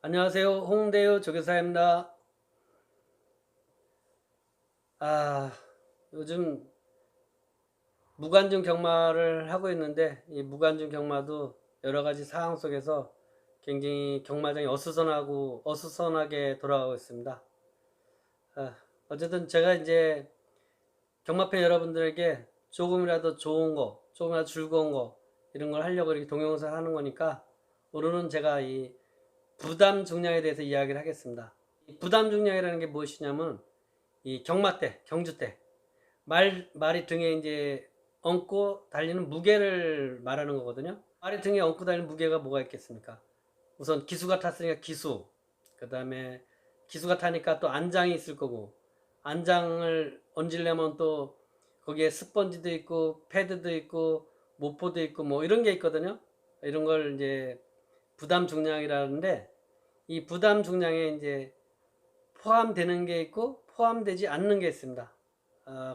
안녕하세요. 홍대우 조교사입니다. 요즘 무관중 경마를 하고 있는데 이 무관중 경마도 여러 가지 상황 속에서 굉장히 경마장이 어수선하게 돌아가고 있습니다. 어쨌든 제가 이제 경마팬 여러분들에게 조금이라도 좋은 거, 조금이라도 즐거운 거 이런 걸 하려고 이렇게 동영상 하는 거니까 오늘은 제가 이 부담 중량에 대해서 이야기를 하겠습니다. 이 부담 중량이라는 게 무엇이냐면 이 경마 때, 경주 때 말이 등에 이제 얹고 달리는 무게를 말하는 거거든요. 말이 등에 얹고 달리는 무게가 뭐가 있겠습니까? 우선 기수가 탔으니까 기수, 그 다음에 기수가 타니까 또 안장이 있을 거고, 안장을 얹으려면 또 거기에 스펀지도 있고 패드도 있고 모포도 있고 뭐 이런 게 있거든요. 이런 걸 이제 부담 중량이라는데, 이 부담 중량에 이제 포함되는 게 있고 포함되지 않는 게 있습니다.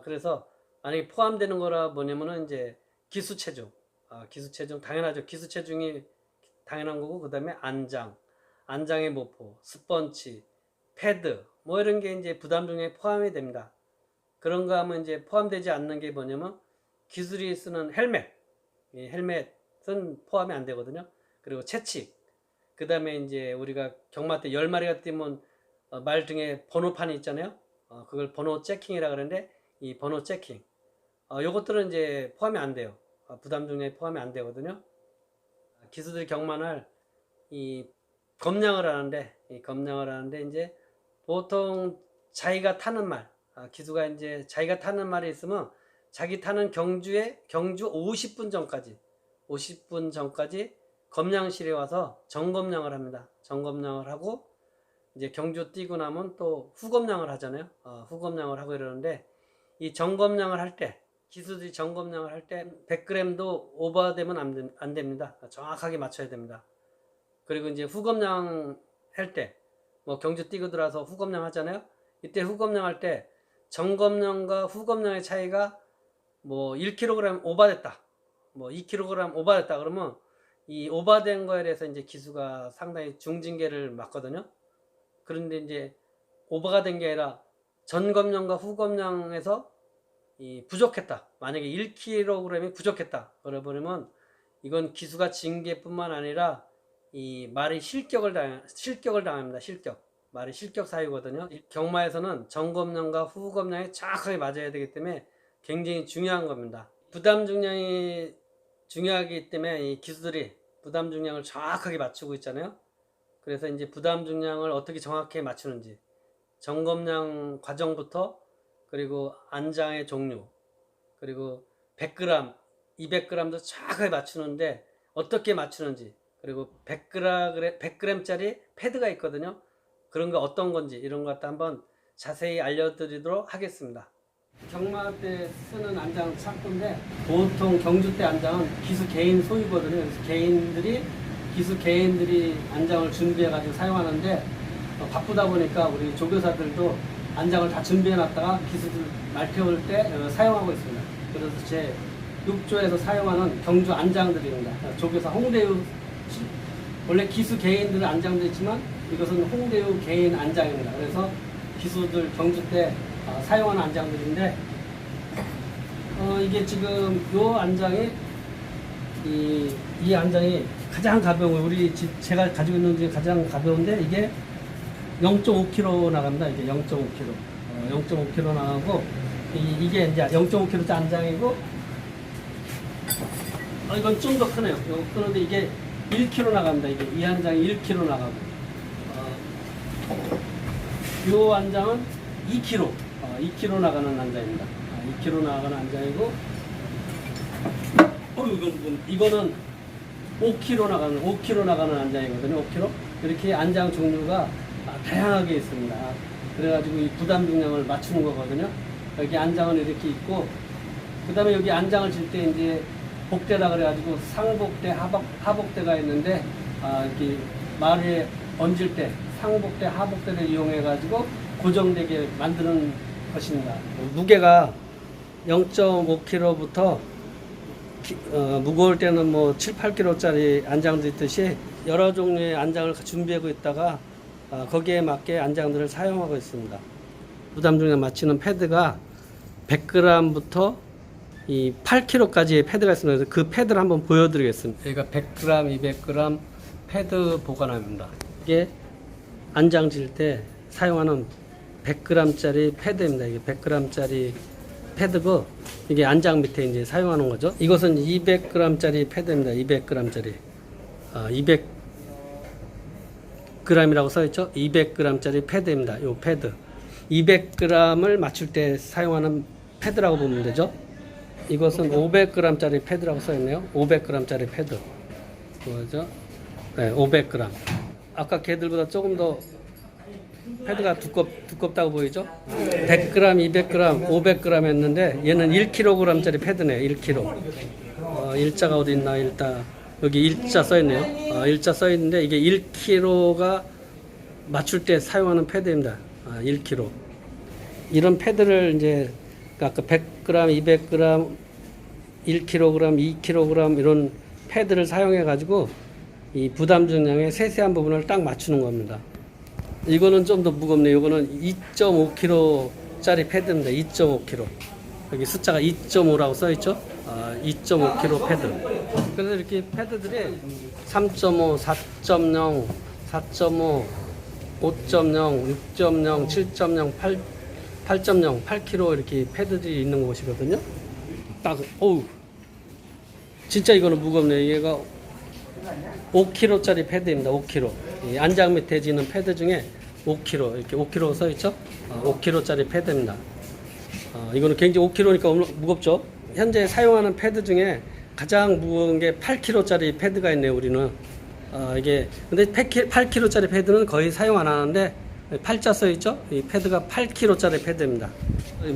그래서 만약에 포함되는 거라 뭐냐면은 이제 기수 체중, 기수 체중 당연하죠. 기수 체중이 당연한 거고, 그 다음에 안장의 모포, 스펀지, 패드 뭐 이런 게 이제 부담 중량에 포함이 됩니다. 그런가 하면 이제 포함되지 않는 게 뭐냐면 기술이 쓰는 헬멧, 이 헬멧은 포함이 안 되거든요. 그리고 채찍, 그 다음에 이제 우리가 경마 때 10마리가 뛰면 말 등에 번호판이 있잖아요. 그걸 번호 체킹이라 그러는데 이 번호 체킹, 요것들은 이제 포함이 안 돼요. 부담 중량에 포함이 안 되거든요. 기수들이 경마날 이 검량을 하는데, 이제 보통 자기가 타는 말, 기수가 이제 자기가 타는 말이 있으면 자기 타는 경주 50분 전까지 검량실에 와서 정검량을 합니다. 정검량을 하고 이제 경주 뛰고 나면 또 후검량을 하잖아요. 후검량을 하고 이러는데, 이 정검량을 할 때, 기수들이 정검량을 할 때 100g도 오버되면 안 됩니다. 정확하게 맞춰야 됩니다. 그리고 이제 후검량 할 때, 뭐 경주 뛰고 들어와서 후검량 하잖아요. 이때 후검량 할 때 정검량과 후검량의 차이가 뭐 1kg 오버됐다, 뭐 2kg 오버됐다 그러면 이 오버된 거에 대해서 이제 기수가 상당히 중징계를 맞거든요. 그런데 이제 오버가 된 게 아니라 전검량과 후검량에서 이 부족했다, 만약에 1kg이 부족했다 그러버리면 이건 기수가 징계뿐만 아니라 이 말이 실격을 당합니다. 말이 실격 사유거든요. 경마에서는 정검량과 후검량이 정확하게 맞아야 되기 때문에 굉장히 중요한 겁니다. 부담 중량이 중요하기 때문에 이 기수들이 부담 중량을 정확하게 맞추고 있잖아요. 그래서 이제 부담 중량을 어떻게 정확하게 맞추는지, 정검량 과정부터, 그리고 안장의 종류, 그리고 100g, 200g도 정확하게 맞추는데 어떻게 맞추는지, 그리고 100g짜리 패드가 있거든요. 그런 거 어떤 건지 이런 것 한번 자세히 알려드리도록 하겠습니다. 경마 때 쓰는 안장 창고인데, 보통 경주 때 안장은 기수 개인 소유거든요. 그래서 기수 개인들이 안장을 준비해 가지고 사용하는데, 바쁘다 보니까 우리 조교사들도 안장을 다 준비해 놨다가 기수들 말 태울 때 사용하고 있습니다. 그래서 제 6조에서 사용하는 경주 안장들입니다. 조교사 홍대우, 원래 기수 개인들은 안장도 있지만 이것은 홍대우 개인 안장입니다. 그래서 기수들 경주 때 사용하는 안장들인데, 이게 지금 요 안장이 이 안장이 가장 가벼운, 제가 가지고 있는 중에 가장 가벼운데 이게 0.5kg 나갑니다. 이게 0.5kg, 0.5kg 나가고, 이게 이제 0.5kg 안장이고, 이건 좀 더 크네요. 그런데 이게 1kg 나갑니다. 이 안장이 1kg 나가고, 이 안장은 2kg 나가는 안장입니다. 2kg 나가는 안장이고, 이거는 5kg 나가는 안장이거든요. 5kg. 이렇게 안장 종류가 다양하게 있습니다. 그래가지고 이 부담 중량을 맞추는 거거든요. 여기 안장은 이렇게 있고, 그 다음에 여기 안장을 질 때 이제 복대라 그래가지고 상복대, 하복대가 있는데, 이렇게 말에 얹을 때 상복대, 하복대를 이용해가지고 고정되게 만드는 것입니다. 무게가 0.5kg부터 무거울 때는 뭐 7, 8kg짜리 안장도 있듯이 여러 종류의 안장을 준비하고 있다가 거기에 맞게 안장들을 사용하고 있습니다. 부담 중량 맞추는 패드가 100g부터 이 8kg까지의 패드가 있습니다. 그래서 그 패드를 한번 보여드리겠습니다. 여기가 100g, 200g 패드 보관함입니다. 이게 안장 질 때 사용하는 100g짜리 패드입니다. 이게 100g짜리 패드고 이게 안장 밑에 이제 사용하는 거죠. 이것은 200g짜리 패드입니다. 200g짜리 200g이라고 써있죠. 200g짜리 패드입니다. 이 패드 200g을 맞출 때 사용하는 패드라고 보면 되죠. 이것은 500g짜리 패드라고 써있네요. 500g짜리 패드 뭐죠? 네, 500g. 아까 걔들보다 조금 더 패드가 두껍다고 보이죠? 100g, 200g, 500g 했는데 얘는 1kg짜리 패드네요. 1kg. 일자가 어디 있나? 일단 여기 일자 써있네요. 일자 써있는데 이게 1kg가 맞출 때 사용하는 패드입니다. 1kg. 이런 패드를 이제 아까 100g, 200g, 1kg, 2kg 이런 패드를 사용해 가지고 이 부담 중량의 세세한 부분을 딱 맞추는 겁니다. 이거는 좀 더 무겁네요. 이거는 2.5kg짜리 패드입니다. 2.5kg. 여기 숫자가 2.5라고 써있죠? 2.5kg 패드. 그래서 이렇게 패드들이 3.5, 4.0, 4.5, 5.0, 6.0, 7.0, 8.0, 8kg 이렇게 패드들이 있는 곳이거든요. 딱, 어우. 진짜 이거는 무겁네요. 얘가 5kg짜리 패드입니다. 5kg. 이 안장 밑에 지는 패드 중에 5kg, 이렇게 5kg 써있죠? 5kg짜리 패드입니다. 이거는 굉장히 5kg니까 무겁죠? 현재 사용하는 패드 중에 가장 무거운 게 8kg짜리 패드가 있네요, 우리는. 근데 8kg짜리 패드는 거의 사용 안 하는데, 8자 써있죠? 이 패드가 8kg짜리 패드입니다.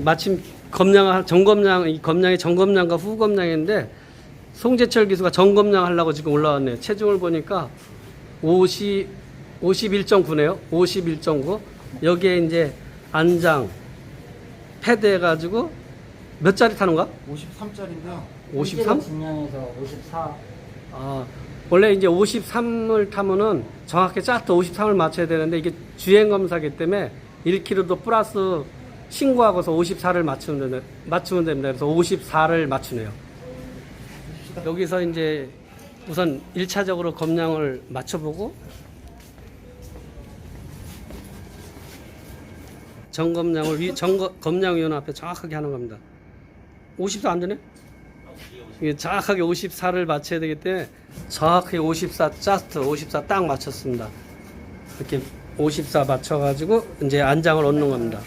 마침 이 검량이 정검량과 후검량인데, 송재철 기수가 정검량 하려고 지금 올라왔네요. 체중을 보니까 51.9네요. 51.9. 여기에 이제 안장, 패드 해가지고 몇 짜리 타는가? 53짜리인데요. 53? 중량에서 54. 원래 이제 53을 타면은 정확히 짜트 53을 맞춰야 되는데 이게 주행 검사기 때문에 1kg도 플러스 신고하고서 54를 맞추면 됩니다. 그래서 54를 맞추네요. 여기서 이제 우선 1차적으로 검량을 맞춰보고 검량위원 앞에 정확하게 하는 겁니다. 54 안 되네? 이게 정확하게 54를 맞춰야 되기 때문에 정확하게 54 짜스트 54 딱 맞췄습니다. 이렇게 54 맞춰가지고 이제 안장을 얻는 겁니다.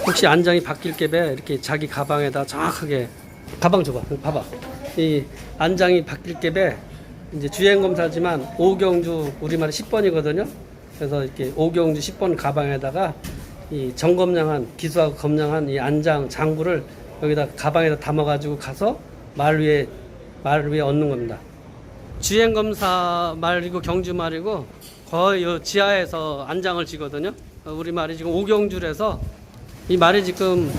혹시 안장이 바뀔 게 이렇게 자기 가방에다 정확하게 가방 줘봐. 봐봐. 이 안장이 바뀔 게 이제 주행 검사지만 오경주 우리말에 10번이거든요. 그래서 이렇게 오경주 10번 가방에다가 이 정검량한 기수하고 검량한 이 안장 장구를 여기다 가방에다 담아가지고 가서 말 위에 얻는 겁니다. 주행 검사 말이고 경주 말이고 거의 요 지하에서 안장을 지거든요. 우리 말이 지금 오경주라서 이 말이 지금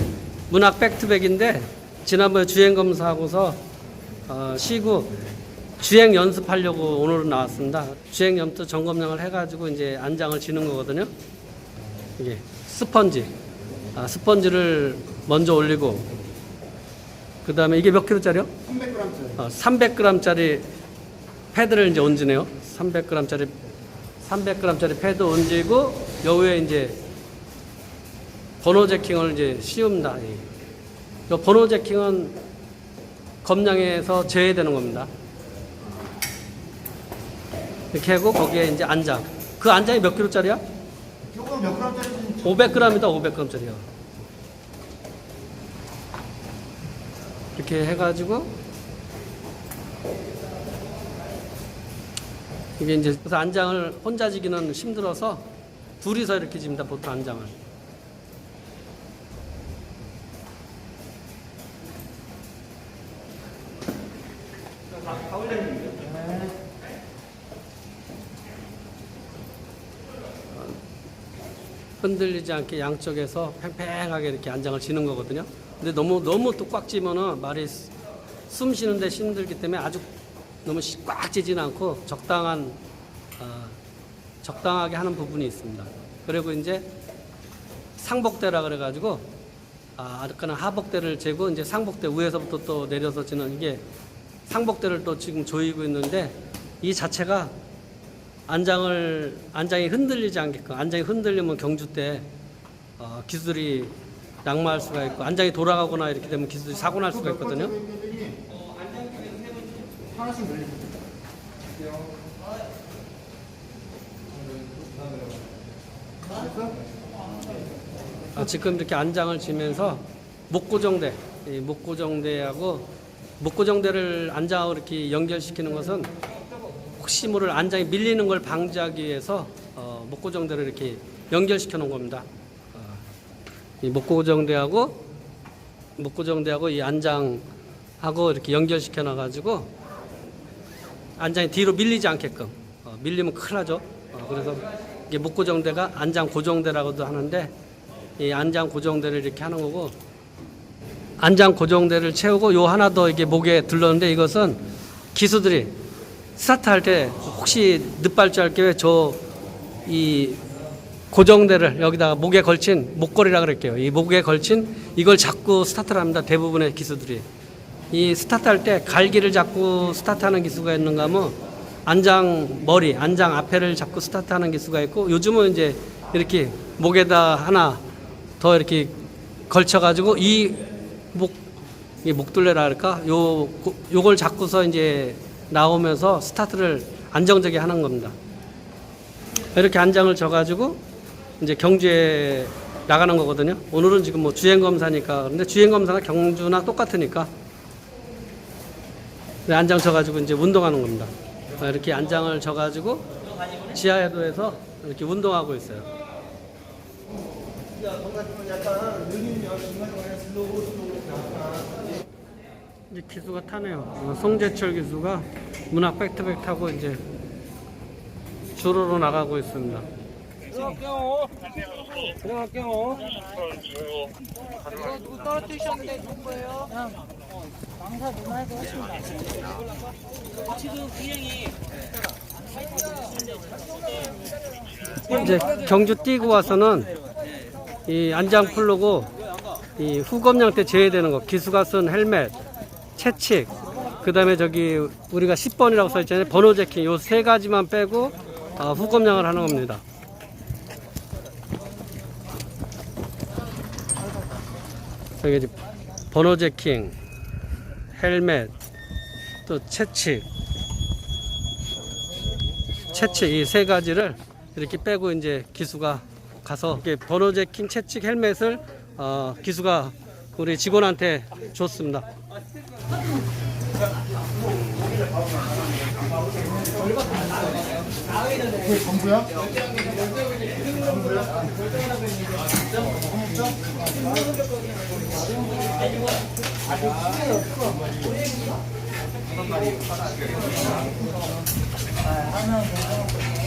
문학 백투백인데 지난번에 주행 검사하고서 쉬고 주행 연습하려고 오늘은 나왔습니다. 주행 연습 점검량을 해가지고 이제 안장을 지는 거거든요. 이게 스펀지를 먼저 올리고 그 다음에 이게 몇 킬로짜리요? 300g짜리. 300g짜리 패드를 이제 얹으네요. 300g짜리 패드 얹고 요 위에 이제 번호 제킹을 이제 씌웁니다. 이 번호 제킹은 검량에서 제외되는 겁니다. 이렇게 하고 거기에 이제 안장. 그 안장이 몇 킬로짜리야? 요거 몇 g짜리인지 500g이다. 500g짜리야. 이렇게 해가지고 이게 이제 그래서 안장을 혼자 지기는 힘들어서 둘이서 이렇게 집니다. 보통 안장을. 흔들리지 않게 양쪽에서 팽팽하게 이렇게 안장을 지는 거거든요. 근데 너무 또 꽉 찌면은 말이 숨 쉬는데 힘들기 때문에 아주 너무 꽉 찌지는 않고 적당하게 하는 부분이 있습니다. 그리고 이제 상복대라 그래가지고 아까는 하복대를 재고 이제 상복대 위에서부터 또 내려서 지는 이게 상복대를 또 지금 조이고 있는데 이 자체가 안장이 흔들리지 않게끔 안장이 흔들리면 경주 때 기술이 낙마할 수가 있고 안장이 돌아가거나 이렇게 되면 기술이 사고 날 수가 있거든요. 하나씩 늘리면 지금 이렇게 안장을 지면서 목고정대, 이 목고정대하고 목고정대를 안장하고 이렇게 연결시키는 것은 혹시 모를 안장이 밀리는 걸 방지하기 위해서 목고정대를 이렇게 연결시켜 놓은 겁니다. 이 목고정대하고 이 안장하고 이렇게 연결시켜 놔 가지고 안장이 뒤로 밀리지 않게끔 밀리면 큰일 나죠. 그래서 이게 목고정대가 안장 고정대라고도 하는데 이 안장 고정대를 이렇게 하는 거고 안장 고정대를 채우고 요 하나 더 이게 목에 들렀는데 이것은 기수들이 스타트 할 때 혹시 늦발주할 경우에 이 고정대를 여기다가 목에 걸친 목걸이라 그럴게요. 이 목에 걸친 이걸 잡고 스타트를 합니다. 대부분의 기수들이. 이 스타트 할 때 갈기를 잡고 스타트하는 기수가 있는가 하면 안장 앞에를 잡고 스타트하는 기수가 있고 요즘은 이제 이렇게 목에다 하나 더 이렇게 걸쳐가지고 이 목둘레라 할까? 요걸 잡고서 이제 나오면서 스타트를 안정적이게 하는 겁니다. 이렇게 안장을 져가지고 이제 경주에 나가는 거거든요. 오늘은 지금 뭐 주행검사니까. 그런데 주행검사나 경주나 똑같으니까. 안장 져가지고 이제 운동하는 겁니다. 이렇게 안장을 져가지고 지하에도에서 이렇게 운동하고 있어요. 이제 기수가 타네요. 송재철 기수가 문학 백투백 타고 이제 주로로 나가고 있습니다. 들어갈게요. 이거 누구 떨어뜨리셨는데 누구예요? 망사 누나 해서 하십니다. 지금 비행이 이제 경주 뛰고 와서는 이 안장 풀르고 이 후검량 때 제외되는 거 기수가 쓴 헬멧, 채칙, 그 다음에 저기 우리가 10번이라고 써있잖아요. 번호 제킹 요 세 가지만 빼고 후검량을 하는 겁니다. 여기 이제 번호 제킹, 헬멧, 또 채칙 이 세 가지를 이렇게 빼고 이제 기수가 가서 이렇게 번호 제킹, 채칙, 헬멧을 기수가 우리 직원한테 줬습니다. 그게 전부야?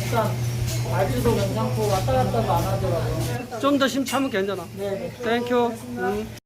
일단 알지도 괜찮고 왔다 갔다도 안 하더라고요. 좀 더 심차면 괜찮아. 네. 땡큐.